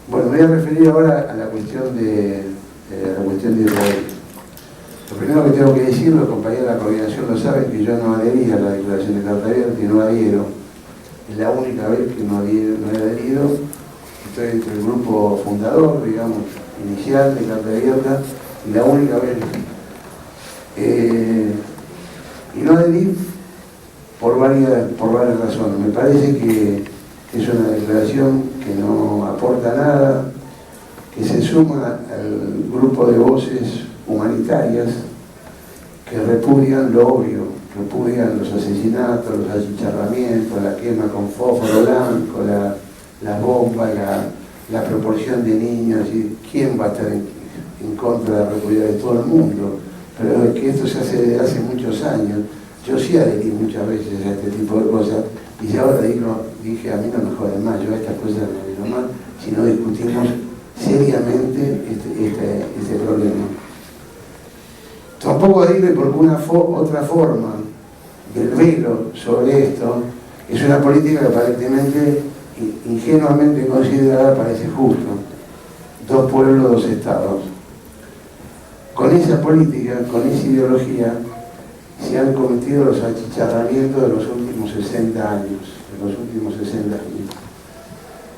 Bueno, me voy a referir ahora a la cuestión de Israel. Lo primero que tengo que decir, los compañeros de la coordinación lo saben, que yo no adherí a la declaración de Carta Abierta y no adhiero. Es la única vez que no he adherido. Estoy entre el grupo fundador, digamos, inicial de Carta Abierta, y la única vez. Y no adherí por varias razones. Me parece que es una declaración que no aporta nada, que se suma al grupo de voces humanitarias que repudian lo obvio, repudian los asesinatos, los achicharramientos, la quema con fósforo blanco, la bomba, la proporción de niños. Y ¿quién va a estar en contra de la repudiar de todo el mundo? Pero es que esto se hace desde hace muchos años. Yo sí adherí muchas veces a este tipo de cosas, y si ahora dije, a mí no me joden más, yo a estas cosas me adhiero más, si no discutimos seriamente este problema. Tampoco adhiero porque otra forma del velo sobre esto es una política que aparentemente, ingenuamente considerada, parece justo. 2 pueblos, 2 estados. Con esa política, con esa ideología, se han cometido los achicharramientos de los últimos 60 años.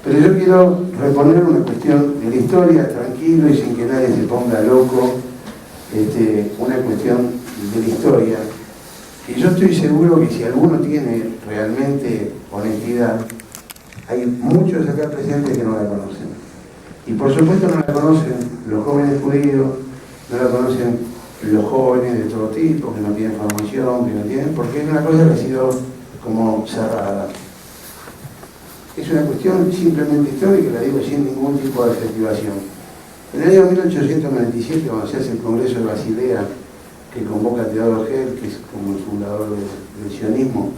Pero yo quiero reponer una cuestión de la historia, tranquilo y sin que nadie se ponga loco, una cuestión de la historia. Y yo estoy seguro que si alguno tiene realmente honestidad, hay muchos acá presentes que no la conocen. Y por supuesto no la conocen los jóvenes judíos, no la conocen los jóvenes de todo tipo, que no tienen formación, que no tienen, porque es una cosa que ha sido como cerrada. Es una cuestión simplemente histórica, la digo sin ningún tipo de adjetivación. En el año 1897, cuando se hace el Congreso de Basilea, que convoca a Theodor Herzl, que es como el fundador del sionismo,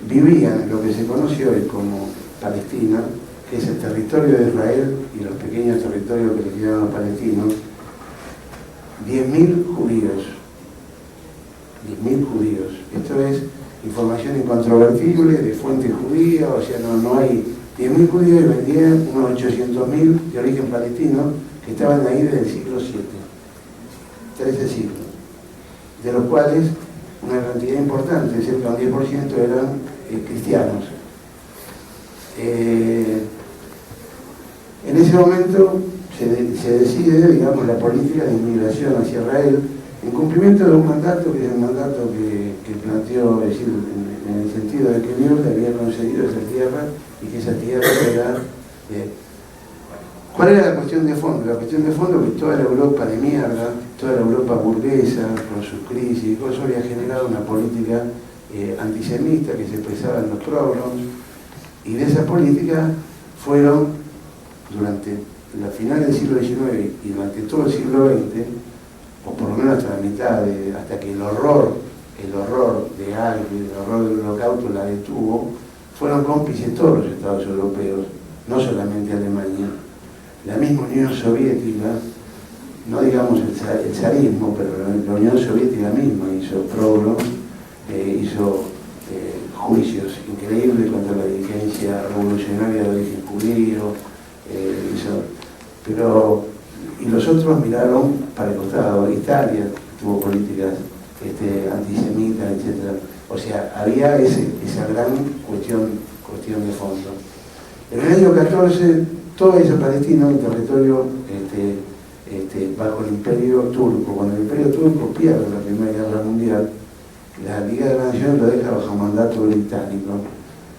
vivían en lo que se conoció hoy como Palestina, que es el territorio de Israel y los pequeños territorios que le quedan a los palestinos, 10.000 judíos. 10.000 judíos. Esto es información incontrovertible, de fuente judía, o sea, no hay 10.000 judíos, y vendían unos 800.000 de origen palestino que estaban ahí desde el siglo VII, 13 siglos, de los cuales una cantidad importante, cerca de un 10%, eran cristianos. En ese momento se decide, digamos, la política de inmigración hacia Israel en cumplimiento de un mandato que es el mandato que planteó, es decir, en el sentido de que Dios le había concedido esa tierra y que esa tierra era... ¿Cuál era la cuestión de fondo? La cuestión de fondo es que toda la Europa de mierda, toda la Europa burguesa, con sus crisis y cosas, había generado una política antisemita que se expresaba en los pogroms, y de esa política fueron, durante la final del siglo XIX y durante todo el siglo XX, o por lo menos hasta la mitad, hasta que el horror de Auschwitz, el horror del Holocausto la detuvo, fueron cómplices todos los estados europeos, no solamente Alemania. La misma Unión Soviética, no digamos el zarismo, pero la Unión Soviética misma hizo pogroms, hizo juicios increíbles contra la dirigencia revolucionaria de origen judío, y los otros miraron para el costado. Italia tuvo políticas antisemitas, etc. O sea, había esa gran cuestión de fondo. En el año 14, todo ese palestino en territorio bajo el Imperio Turco. Cuando el Imperio Turco pierde la Primera Guerra Mundial, la Liga de las Naciones lo deja bajo mandato británico.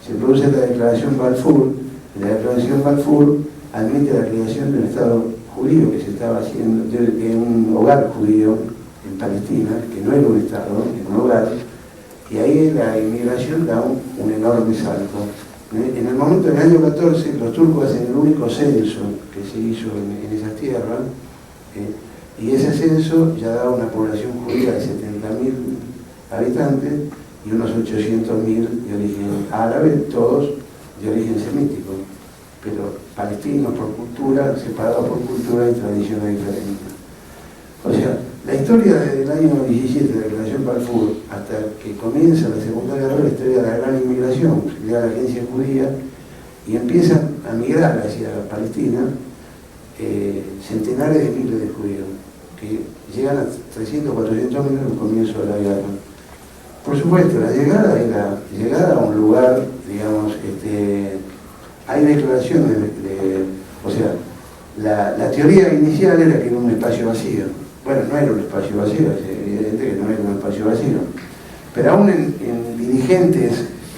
Se produce la Declaración Balfour. La Declaración Balfour admite la creación de un Estado judío que se estaba haciendo, de un hogar judío en Palestina, que no era un Estado, era un hogar, y ahí la inmigración da un enorme salto. En el momento del año 14, los turcos hacen el único censo que se hizo en esas tierras, y ese censo ya da una población judía de 70.000 habitantes y unos 800.000 de origen árabe, todos de origen semítico, pero palestinos por cultura, separados por cultura y tradiciones diferentes. O sea, la historia desde el año 17 de la Declaración Balfour hasta que comienza la Segunda Guerra es la historia de la gran inmigración. Se crea la agencia judía y empiezan a migrar hacia Palestina centenares de miles de judíos, que llegan a 300, 400 mil al comienzo de la guerra. Por supuesto, la llegada era llegar a un lugar, digamos, hay declaraciones o sea, la teoría inicial era que era un espacio vacío. Bueno, no era un espacio vacío, es evidente que no era un espacio vacío. Pero aún en dirigentes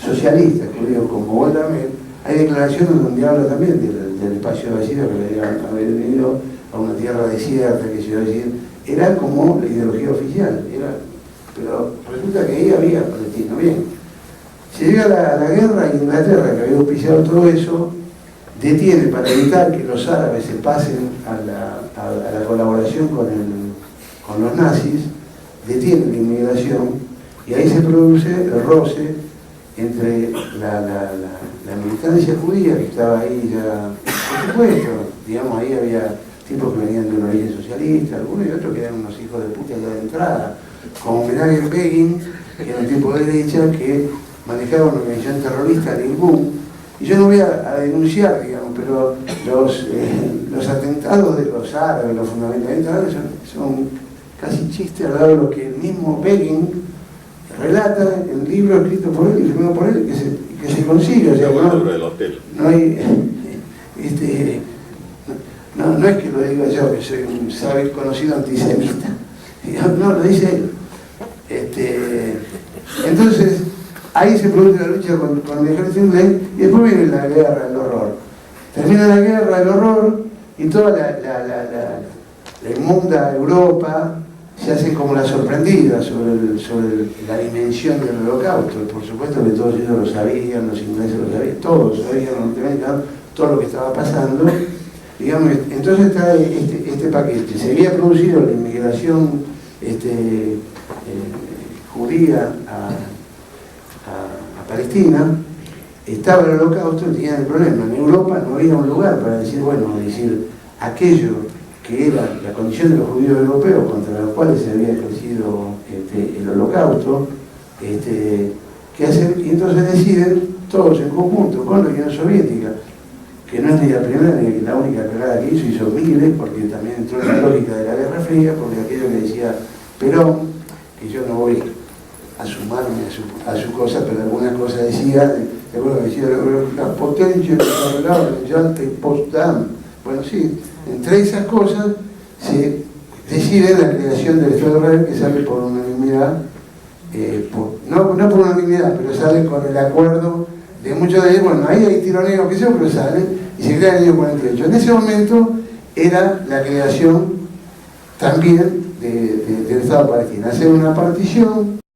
socialistas, judíos como Golda Meir, hay declaraciones donde habla también del espacio vacío, que le haber venido a una tierra desierta, que se iba a decir, era como la ideología oficial, pero resulta que ahí había Palestina. Bien, se llega a la guerra, y Inglaterra, que había auspiciado todo eso, detiene para evitar que los árabes se pasen a la colaboración con los nazis, detiene la inmigración, y ahí se produce el roce entre la militancia judía, que estaba ahí ya, por supuesto, digamos, ahí había tipos que venían de un origen socialista, algunos y otros que eran unos hijos de puta ya de entrada, como Menachem Begin, que era un tipo de derecha que manejaba una organización terrorista, ningún. Y yo no voy a denunciar, digamos, pero los atentados de los árabes, los fundamentalistas son casi chistes al lado de lo que el mismo Begin relata en el libro escrito por él y firmado por él, que se consigue. O sea, no hay, no es que lo diga yo, que soy un saber conocido antisemita. No, lo dice él. Entonces, ahí se produce la lucha con el ejército inglés y después viene la guerra, el horror. Termina la guerra, el horror, y toda la inmunda Europa se hace como la sorprendida sobre la dimensión del holocausto. Por supuesto que todos ellos lo sabían, los ingleses lo sabían, todos sabían, los norteamericanos, todo lo que estaba pasando. Digamos, entonces está este paquete. Se había producido la inmigración judía a Palestina, estaba el holocausto y tenían el problema. En Europa no había un lugar para decir, bueno, aquello que era la condición de los judíos europeos contra los cuales se había ejercido el holocausto, ¿qué hacer? Y entonces deciden todos en conjunto con la Unión Soviética, que no es ni la primera ni la única cagada que hizo miles, porque también entró en la lógica de la Guerra Fría, porque aquello que decía Perón, que yo no voy a sumarme a su cosa, pero algunas cosas decía, ¿te acuerdas que decía la potencia que se hablaba del Yalta y Potsdam? Bueno, sí, entre esas cosas se decide la creación del Estado de Israel, que sale por unanimidad, no por unanimidad, pero sale con el acuerdo de muchos de ellos. Bueno, ahí hay tironeos que sea, pero sale y se crea en el año 48. En ese momento era la creación también del Estado palestino, hacer una partición